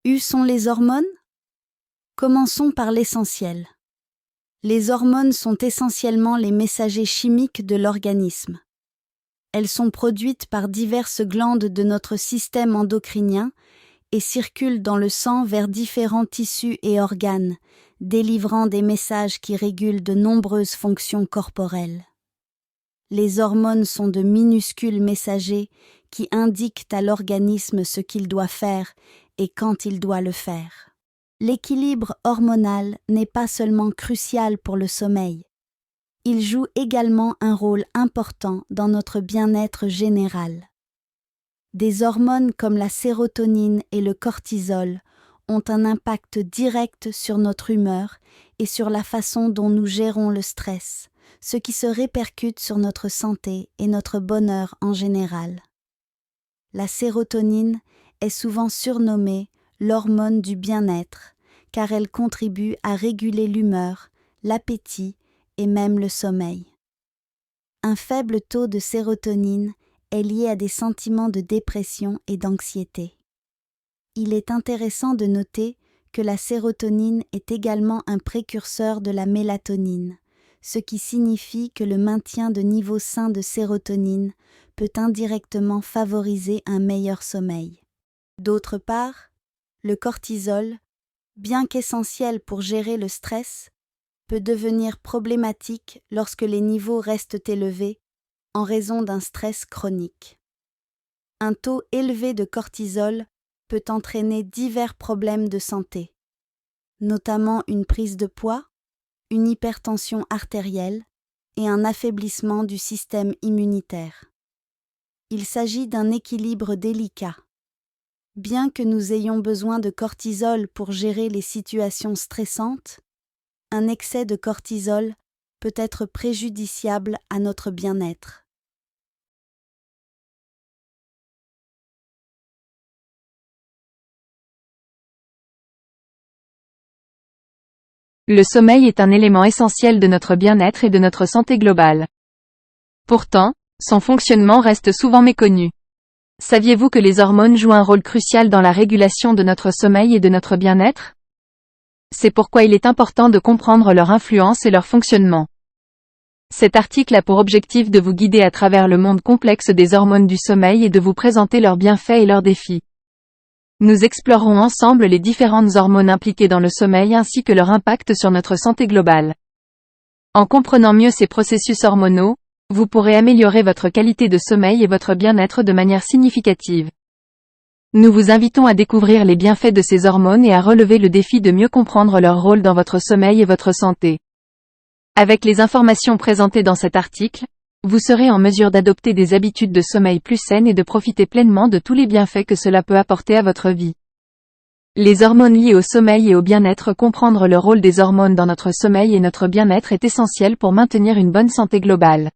Où sont les hormones? Commençons par l'essentiel. Les hormones sont essentiellement les messagers chimiques de l'organisme. Elles sont produites par diverses glandes de notre système endocrinien et circulent dans le sang vers différents tissus et organes, délivrant des messages qui régulent de nombreuses fonctions corporelles. Les hormones sont de minuscules messagers qui indiquent à l'organisme ce qu'il doit faire et quand il doit le faire. L'équilibre hormonal n'est pas seulement crucial pour le sommeil. Il joue également un rôle important dans notre bien-être général. Des hormones comme la sérotonine et le cortisol ont un impact direct sur notre humeur et sur la façon dont nous gérons le stress, ce qui se répercute sur notre santé et notre bonheur en général. La sérotonine est souvent surnommée l'hormone du bien-être, car elle contribue à réguler l'humeur, l'appétit et même le sommeil. Un faible taux de sérotonine est lié à des sentiments de dépression et d'anxiété. Il est intéressant de noter que la sérotonine est également un précurseur de la mélatonine, ce qui signifie que le maintien de niveaux sains de sérotonine peut indirectement favoriser un meilleur sommeil. D'autre part, le cortisol, bien qu'essentiel pour gérer le stress, peut devenir problématique lorsque les niveaux restent élevés en raison d'un stress chronique. Un taux élevé de cortisol peut entraîner divers problèmes de santé, notamment une prise de poids, une hypertension artérielle et un affaiblissement du système immunitaire. Il s'agit d'un équilibre délicat. Bien que nous ayons besoin de cortisol pour gérer les situations stressantes, un excès de cortisol peut être préjudiciable à notre bien-être. Le sommeil est un élément essentiel de notre bien-être et de notre santé globale. Pourtant, son fonctionnement reste souvent méconnu. Saviez-vous que les hormones jouent un rôle crucial dans la régulation de notre sommeil et de notre bien-être? C'est pourquoi il est important de comprendre leur influence et leur fonctionnement. Cet article a pour objectif de vous guider à travers le monde complexe des hormones du sommeil et de vous présenter leurs bienfaits et leurs défis. Nous explorerons ensemble les différentes hormones impliquées dans le sommeil ainsi que leur impact sur notre santé globale. En comprenant mieux ces processus hormonaux, vous pourrez améliorer votre qualité de sommeil et votre bien-être de manière significative. Nous vous invitons à découvrir les bienfaits de ces hormones et à relever le défi de mieux comprendre leur rôle dans votre sommeil et votre santé. Avec les informations présentées dans cet article, vous serez en mesure d'adopter des habitudes de sommeil plus saines et de profiter pleinement de tous les bienfaits que cela peut apporter à votre vie. Les hormones liées au sommeil et au bien-être. Comprendre le rôle des hormones dans notre sommeil et notre bien-être est essentiel pour maintenir une bonne santé globale.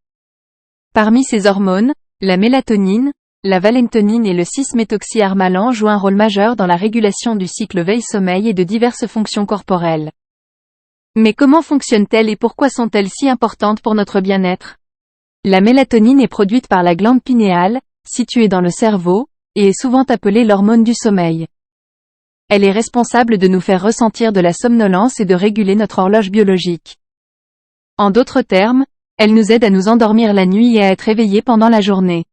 Parmi ces hormones, la mélatonine, la valentonine et le 6-méthoxyharmalan jouent un rôle majeur dans la régulation du cycle veille-sommeil et de diverses fonctions corporelles. Mais comment fonctionnent-elles et pourquoi sont-elles si importantes pour notre bien-être? La mélatonine est produite par la glande pinéale, située dans le cerveau, et est souvent appelée l'hormone du sommeil. Elle est responsable de nous faire ressentir de la somnolence et de réguler notre horloge biologique. En d'autres termes, elle nous aide à nous endormir la nuit et à être éveillés pendant la journée.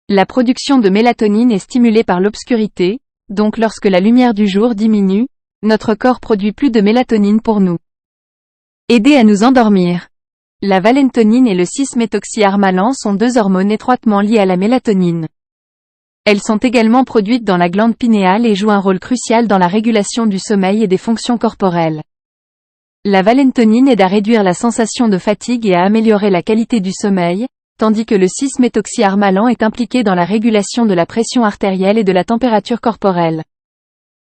La production de mélatonine est stimulée par l'obscurité, donc lorsque la lumière du jour diminue, notre corps produit plus de mélatonine pour nous aider à nous endormir. La valentonine et le 6-méthoxyharmalan sont deux hormones étroitement liées à la mélatonine. Elles sont également produites dans la glande pinéale et jouent un rôle crucial dans la régulation du sommeil et des fonctions corporelles. La valentonine aide à réduire la sensation de fatigue et à améliorer la qualité du sommeil, tandis que le 6-méthoxyharmalan est impliqué dans la régulation de la pression artérielle et de la température corporelle.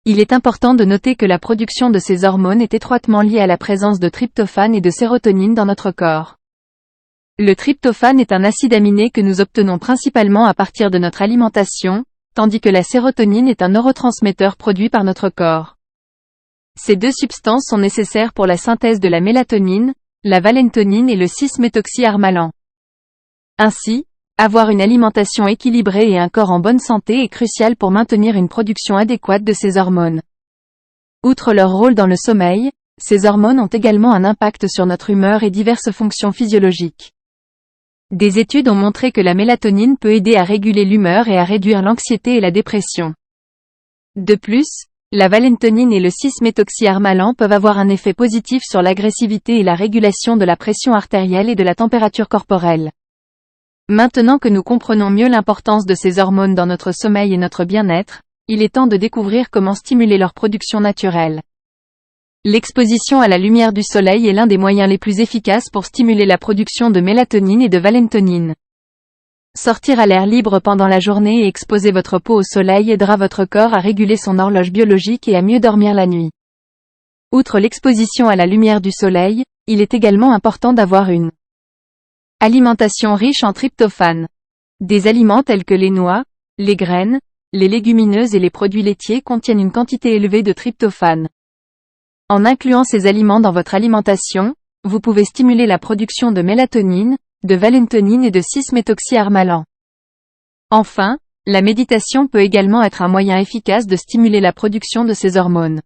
Il est important de noter que la production de ces hormones est étroitement liée à la présence de tryptophane et de sérotonine dans notre corps. Le tryptophane est un acide aminé que nous obtenons principalement à partir de notre alimentation, tandis que la sérotonine est un neurotransmetteur produit par notre corps. Ces deux substances sont nécessaires pour la synthèse de la mélatonine, la valentonine et le 6-méthoxyharmalan. Ainsi, Avoir une alimentation équilibrée et un corps en bonne santé est crucial pour maintenir une production adéquate de ces hormones. Outre leur rôle dans le sommeil, ces hormones ont également un impact sur notre humeur et diverses fonctions physiologiques. Des études ont montré que la mélatonine peut aider à réguler l'humeur et à réduire l'anxiété et la dépression. De plus, la valentonine et le 6-méthoxyharmalan peuvent avoir un effet positif sur l'agressivité et la régulation de la pression artérielle et de la température corporelle. Maintenant que nous comprenons mieux l'importance de ces hormones dans notre sommeil et notre bien-être, il est temps de découvrir comment stimuler leur production naturelle. L'exposition à la lumière du soleil est l'un des moyens les plus efficaces pour stimuler la production de mélatonine et de valentonine. Sortir à l'air libre pendant la journée et exposer votre peau au soleil aidera votre corps à réguler son horloge biologique et à mieux dormir la nuit. Outre l'exposition à la lumière du soleil, il est également important d'avoir une alimentation riche en tryptophane. Des aliments tels que les noix, les graines, les légumineuses et les produits laitiers contiennent une quantité élevée de tryptophane. En incluant ces aliments dans votre alimentation, vous pouvez stimuler la production de mélatonine, de valentonine et de 6-méthoxyharmalan. Enfin, la méditation peut également être un moyen efficace de stimuler la production de ces hormones.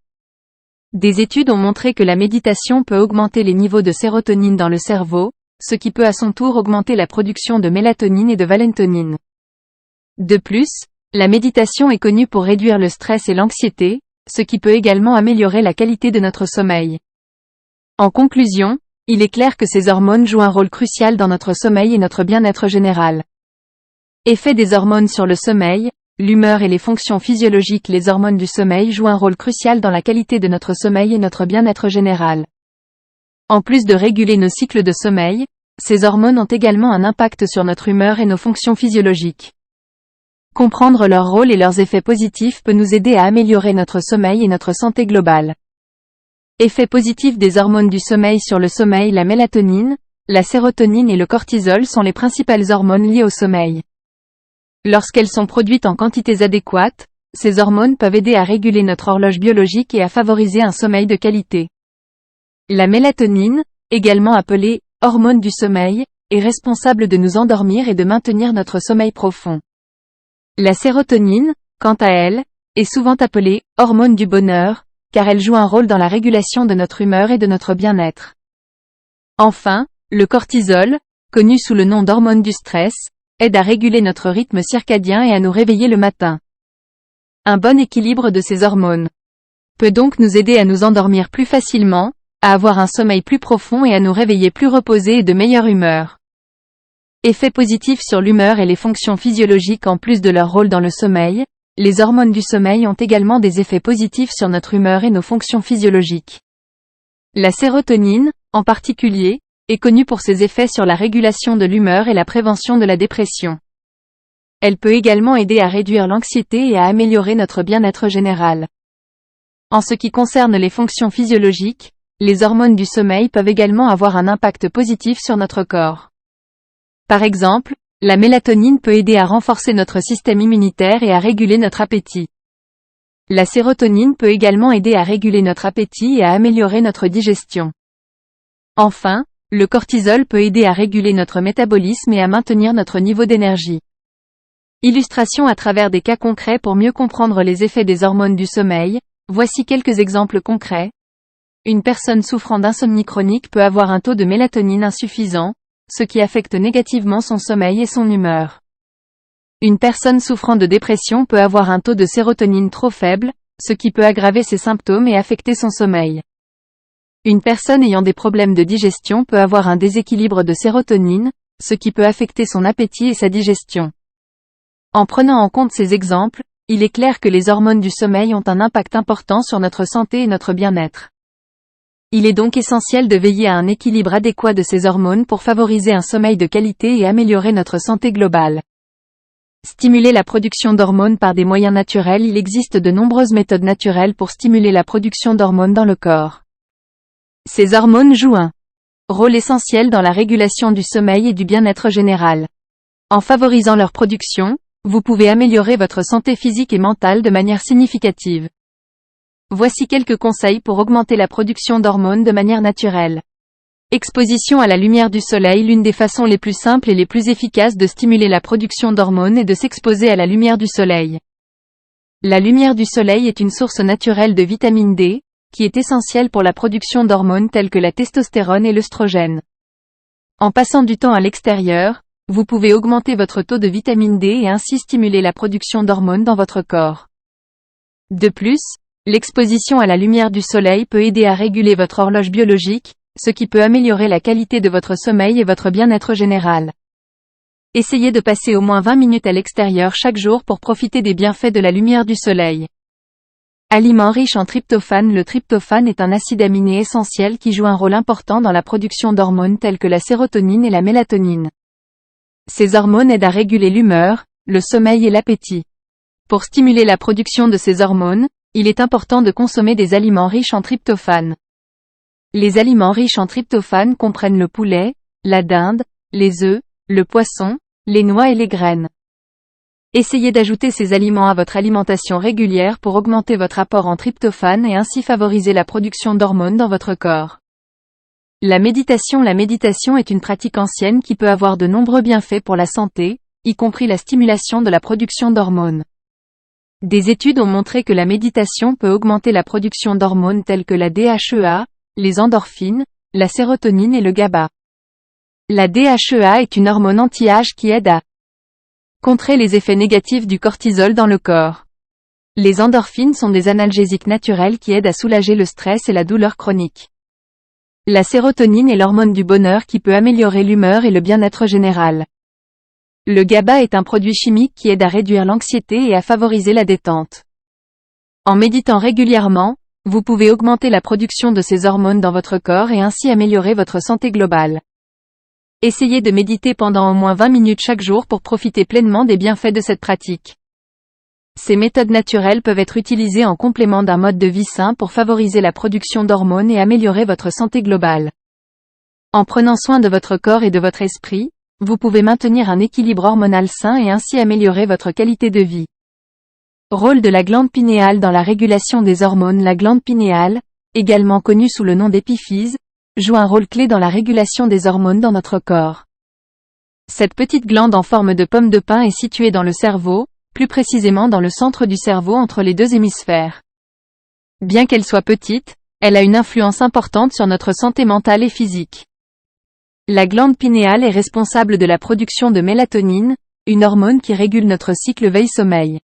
Des études ont montré que la méditation peut augmenter les niveaux de sérotonine dans le cerveau, ce qui peut à son tour augmenter la production de mélatonine et de valentonine. De plus, la méditation est connue pour réduire le stress et l'anxiété, ce qui peut également améliorer la qualité de notre sommeil. En conclusion, il est clair que ces hormones jouent un rôle crucial dans notre sommeil et notre bien-être général. Effet des hormones sur le sommeil, l'humeur et les fonctions physiologiques. Les hormones du sommeil jouent un rôle crucial dans la qualité de notre sommeil et notre bien-être général. En plus de réguler nos cycles de sommeil, ces hormones ont également un impact sur notre humeur et nos fonctions physiologiques. Comprendre leur rôle et leurs effets positifs peut nous aider à améliorer notre sommeil et notre santé globale. Effets positifs des hormones du sommeil sur le sommeil. La mélatonine, la sérotonine et le cortisol sont les principales hormones liées au sommeil. Lorsqu'elles sont produites en quantités adéquates, ces hormones peuvent aider à réguler notre horloge biologique et à favoriser un sommeil de qualité. La mélatonine, également appelée hormone du sommeil, est responsable de nous endormir et de maintenir notre sommeil profond. La sérotonine, quant à elle, est souvent appelée hormone du bonheur, car elle joue un rôle dans la régulation de notre humeur et de notre bien-être. Enfin, le cortisol, connu sous le nom d'hormone du stress, aide à réguler notre rythme circadien et à nous réveiller le matin. Un bon équilibre de ces hormones peut donc nous aider à nous endormir plus facilement, à avoir un sommeil plus profond et à nous réveiller plus reposés et de meilleure humeur. Effets positifs sur l'humeur et les fonctions physiologiques. En plus de leur rôle dans le sommeil, les hormones du sommeil ont également des effets positifs sur notre humeur et nos fonctions physiologiques. La sérotonine, en particulier, est connue pour ses effets sur la régulation de l'humeur et la prévention de la dépression. Elle peut également aider à réduire l'anxiété et à améliorer notre bien-être général. En ce qui concerne les fonctions physiologiques, les hormones du sommeil peuvent également avoir un impact positif sur notre corps. Par exemple, la mélatonine peut aider à renforcer notre système immunitaire et à réguler notre appétit. La sérotonine peut également aider à réguler notre appétit et à améliorer notre digestion. Enfin, le cortisol peut aider à réguler notre métabolisme et à maintenir notre niveau d'énergie. Illustration à travers des cas concrets. Pour mieux comprendre les effets des hormones du sommeil, voici quelques exemples concrets. Une personne souffrant d'insomnie chronique peut avoir un taux de mélatonine insuffisant, ce qui affecte négativement son sommeil et son humeur. Une personne souffrant de dépression peut avoir un taux de sérotonine trop faible, ce qui peut aggraver ses symptômes et affecter son sommeil. Une personne ayant des problèmes de digestion peut avoir un déséquilibre de sérotonine, ce qui peut affecter son appétit et sa digestion. En prenant en compte ces exemples, il est clair que les hormones du sommeil ont un impact important sur notre santé et notre bien-être. Il est donc essentiel de veiller à un équilibre adéquat de ces hormones pour favoriser un sommeil de qualité et améliorer notre santé globale. Stimuler la production d'hormones par des moyens naturels. Il existe de nombreuses méthodes naturelles pour stimuler la production d'hormones dans le corps. Ces hormones jouent un rôle essentiel dans la régulation du sommeil et du bien-être général. En favorisant leur production, vous pouvez améliorer votre santé physique et mentale de manière significative. Voici quelques conseils pour augmenter la production d'hormones de manière naturelle. Exposition à la lumière du soleil. L'une des façons les plus simples et les plus efficaces de stimuler la production d'hormones est de s'exposer à la lumière du soleil. La lumière du soleil est une source naturelle de vitamine D, qui est essentielle pour la production d'hormones telles que la testostérone et l'œstrogène. En passant du temps à l'extérieur, vous pouvez augmenter votre taux de vitamine D et ainsi stimuler la production d'hormones dans votre corps. De plus, l'exposition à la lumière du soleil peut aider à réguler votre horloge biologique, ce qui peut améliorer la qualité de votre sommeil et votre bien-être général. Essayez de passer au moins 20 minutes à l'extérieur chaque jour pour profiter des bienfaits de la lumière du soleil. Aliment riche en tryptophane. Le tryptophane est un acide aminé essentiel qui joue un rôle important dans la production d'hormones telles que la sérotonine et la mélatonine. Ces hormones aident à réguler l'humeur, le sommeil et l'appétit. Pour stimuler la production de ces hormones, il est important de consommer des aliments riches en tryptophane. Les aliments riches en tryptophane comprennent le poulet, la dinde, les œufs, le poisson, les noix et les graines. Essayez d'ajouter ces aliments à votre alimentation régulière pour augmenter votre apport en tryptophane et ainsi favoriser la production d'hormones dans votre corps. La méditation. La méditation est une pratique ancienne qui peut avoir de nombreux bienfaits pour la santé, y compris la stimulation de la production d'hormones. Des études ont montré que la méditation peut augmenter la production d'hormones telles que la DHEA, les endorphines, la sérotonine et le GABA. La DHEA est une hormone anti-âge qui aide à contrer les effets négatifs du cortisol dans le corps. Les endorphines sont des analgésiques naturels qui aident à soulager le stress et la douleur chronique. La sérotonine est l'hormone du bonheur qui peut améliorer l'humeur et le bien-être général. Le GABA est un produit chimique qui aide à réduire l'anxiété et à favoriser la détente. En méditant régulièrement, vous pouvez augmenter la production de ces hormones dans votre corps et ainsi améliorer votre santé globale. Essayez de méditer pendant au moins 20 minutes chaque jour pour profiter pleinement des bienfaits de cette pratique. Ces méthodes naturelles peuvent être utilisées en complément d'un mode de vie sain pour favoriser la production d'hormones et améliorer votre santé globale. En prenant soin de votre corps et de votre esprit, vous pouvez maintenir un équilibre hormonal sain et ainsi améliorer votre qualité de vie. Rôle de la glande pinéale dans la régulation des hormones. La glande pinéale, également connue sous le nom d'épiphyse, joue un rôle clé dans la régulation des hormones dans notre corps. Cette petite glande en forme de pomme de pin est située dans le cerveau, plus précisément dans le centre du cerveau entre les deux hémisphères. Bien qu'elle soit petite, elle a une influence importante sur notre santé mentale et physique. La glande pinéale est responsable de la production de mélatonine, une hormone qui régule notre cycle veille-sommeil.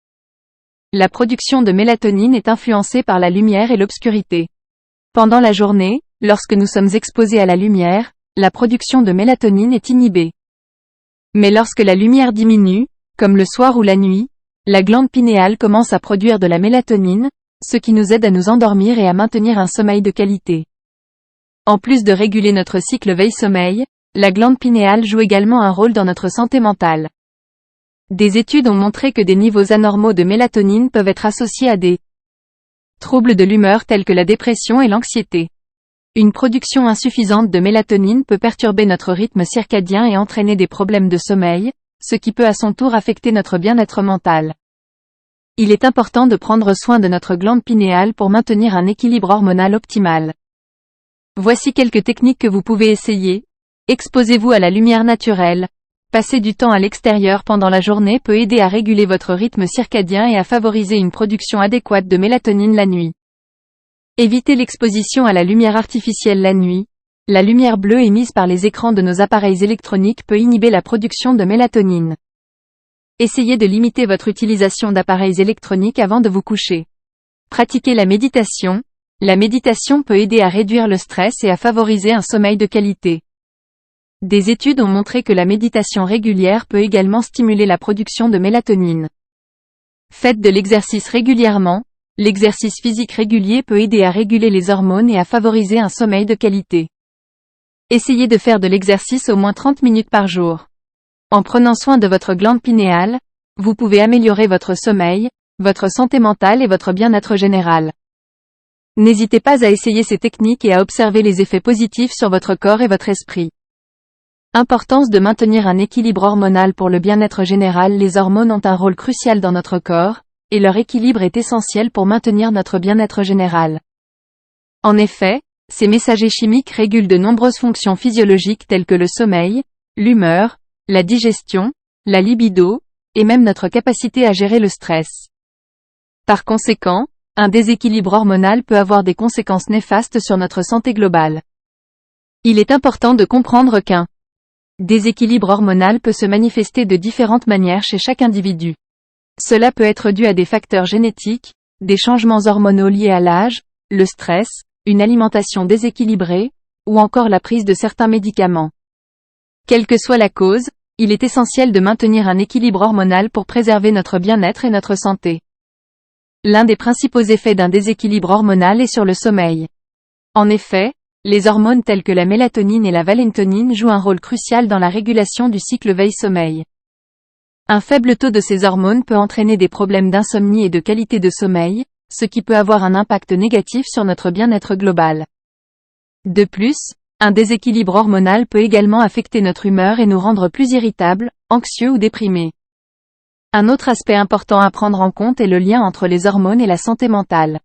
La production de mélatonine est influencée par la lumière et l'obscurité. Pendant la journée, lorsque nous sommes exposés à la lumière, la production de mélatonine est inhibée. Mais lorsque la lumière diminue, comme le soir ou la nuit, la glande pinéale commence à produire de la mélatonine, ce qui nous aide à nous endormir et à maintenir un sommeil de qualité. En plus de réguler notre cycle veille-sommeil, la glande pinéale joue également un rôle dans notre santé mentale. Des études ont montré que des niveaux anormaux de mélatonine peuvent être associés à des troubles de l'humeur tels que la dépression et l'anxiété. Une production insuffisante de mélatonine peut perturber notre rythme circadien et entraîner des problèmes de sommeil, ce qui peut à son tour affecter notre bien-être mental. Il est important de prendre soin de notre glande pinéale pour maintenir un équilibre hormonal optimal. Voici quelques techniques que vous pouvez essayer. Exposez-vous à la lumière naturelle. Passer du temps à l'extérieur pendant la journée peut aider à réguler votre rythme circadien et à favoriser une production adéquate de mélatonine la nuit. Évitez l'exposition à la lumière artificielle la nuit. La lumière bleue émise par les écrans de nos appareils électroniques peut inhiber la production de mélatonine. Essayez de limiter votre utilisation d'appareils électroniques avant de vous coucher. Pratiquez la méditation. La méditation peut aider à réduire le stress et à favoriser un sommeil de qualité. Des études ont montré que la méditation régulière peut également stimuler la production de mélatonine. Faites de l'exercice régulièrement. L'exercice physique régulier peut aider à réguler les hormones et à favoriser un sommeil de qualité. Essayez de faire de l'exercice au moins 30 minutes par jour. En prenant soin de votre glande pinéale, vous pouvez améliorer votre sommeil, votre santé mentale et votre bien-être général. N'hésitez pas à essayer ces techniques et à observer les effets positifs sur votre corps et votre esprit. Importance de maintenir un équilibre hormonal pour le bien-être général. Les hormones ont un rôle crucial dans notre corps, et leur équilibre est essentiel pour maintenir notre bien-être général. En effet, Ces messagers chimiques régulent de nombreuses fonctions physiologiques telles que le sommeil, l'humeur, la digestion, la libido, et même notre capacité à gérer le stress. Par conséquent, un déséquilibre hormonal peut avoir des conséquences néfastes sur notre santé globale. Il est important de comprendre qu'un déséquilibre hormonal peut se manifester de différentes manières chez chaque individu. Cela peut être dû à des facteurs génétiques, des changements hormonaux liés à l'âge, le stress, une alimentation déséquilibrée, ou encore la prise de certains médicaments. Quelle que soit la cause, il est essentiel de maintenir un équilibre hormonal pour préserver notre bien-être et notre santé. L'un des principaux effets d'un déséquilibre hormonal est sur le sommeil. En effet, les hormones telles que la mélatonine et la valéntonine jouent un rôle crucial dans la régulation du cycle veille-sommeil. Un faible taux de ces hormones peut entraîner des problèmes d'insomnie et de qualité de sommeil, ce qui peut avoir un impact négatif sur notre bien-être global. De plus, un déséquilibre hormonal peut également affecter notre humeur et nous rendre plus irritables, anxieux ou déprimés. Un autre aspect important à prendre en compte est le lien entre les hormones et la santé mentale.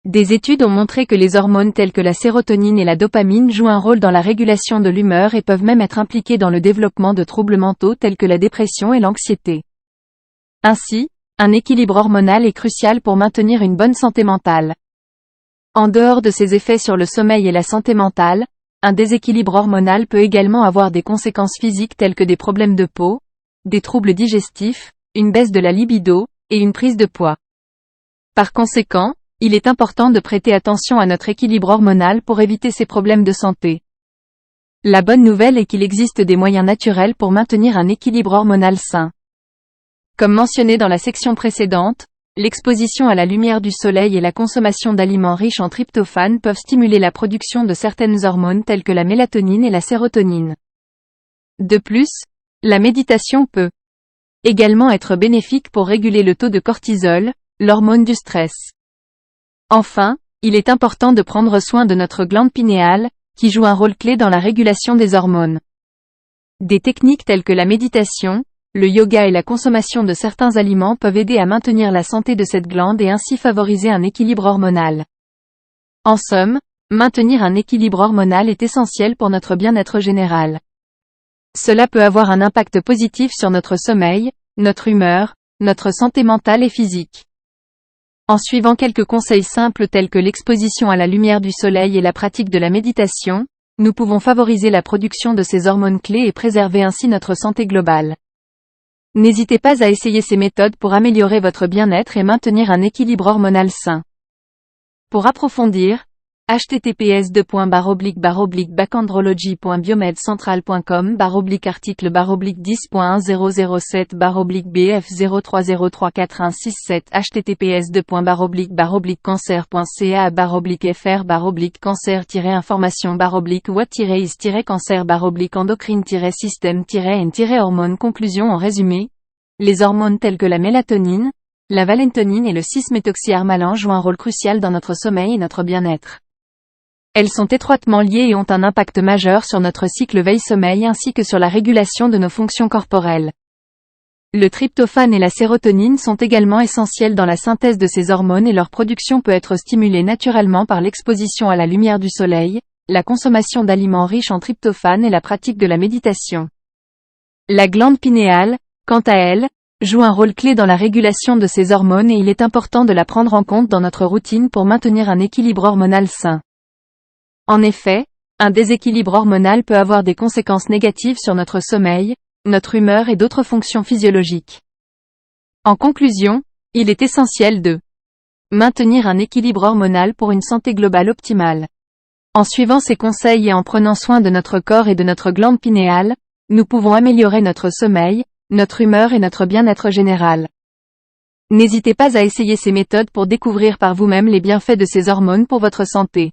Des études ont montré que les hormones telles que la sérotonine et la dopamine jouent un rôle dans la régulation de l'humeur et peuvent même être impliquées dans le développement de troubles mentaux tels que la dépression et l'anxiété. Ainsi, un équilibre hormonal est crucial pour maintenir une bonne santé mentale. En dehors de ses effets sur le sommeil et la santé mentale, un déséquilibre hormonal peut également avoir des conséquences physiques telles que des problèmes de peau, des troubles digestifs, une baisse de la libido, et une prise de poids. Par conséquent, il est important de prêter attention à notre équilibre hormonal pour éviter ces problèmes de santé. La bonne nouvelle est qu'il existe des moyens naturels pour maintenir un équilibre hormonal sain. Comme mentionné dans la section précédente, l'exposition à la lumière du soleil et la consommation d'aliments riches en tryptophane peuvent stimuler la production de certaines hormones telles que la mélatonine et la sérotonine. De plus, la méditation peut également être bénéfique pour réguler le taux de cortisol, l'hormone du stress. Enfin, il est important de prendre soin de notre glande pinéale, qui joue un rôle clé dans la régulation des hormones. Des techniques telles que la méditation, le yoga et la consommation de certains aliments peuvent aider à maintenir la santé de cette glande et ainsi favoriser un équilibre hormonal. En somme, maintenir un équilibre hormonal est essentiel pour notre bien-être général. Cela peut avoir un impact positif sur notre sommeil, notre humeur, notre santé mentale et physique. En suivant quelques conseils simples tels que l'exposition à la lumière du soleil et la pratique de la méditation, nous pouvons favoriser la production de ces hormones clés et préserver ainsi notre santé globale. N'hésitez pas à essayer ces méthodes pour améliorer votre bien-être et maintenir un équilibre hormonal sain. Pour approfondir, https://backandrology.biomedcentral.com /article /10.1007/BF030341667 https://cancer.ca /fr /cancer-information /what-is-cancer /endocrine-système-n-hormones. Conclusion en résumé, les hormones telles que la mélatonine, la valéntonine et le 6-méthoxyharmalan jouent un rôle crucial dans notre sommeil et notre bien-être. Elles sont étroitement liées et ont un impact majeur sur notre cycle veille-sommeil ainsi que sur la régulation de nos fonctions corporelles. Le tryptophane et la sérotonine sont également essentiels dans la synthèse de ces hormones et leur production peut être stimulée naturellement par l'exposition à la lumière du soleil, la consommation d'aliments riches en tryptophane et la pratique de la méditation. La glande pinéale, quant à elle, joue un rôle clé dans la régulation de ces hormones et il est important de la prendre en compte dans notre routine pour maintenir un équilibre hormonal sain. En effet, un déséquilibre hormonal peut avoir des conséquences négatives sur notre sommeil, notre humeur et d'autres fonctions physiologiques. En conclusion, il est essentiel de maintenir un équilibre hormonal pour une santé globale optimale. En suivant ces conseils et en prenant soin de notre corps et de notre glande pinéale, nous pouvons améliorer notre sommeil, notre humeur et notre bien-être général. N'hésitez pas à essayer ces méthodes pour découvrir par vous-même les bienfaits de ces hormones pour votre santé.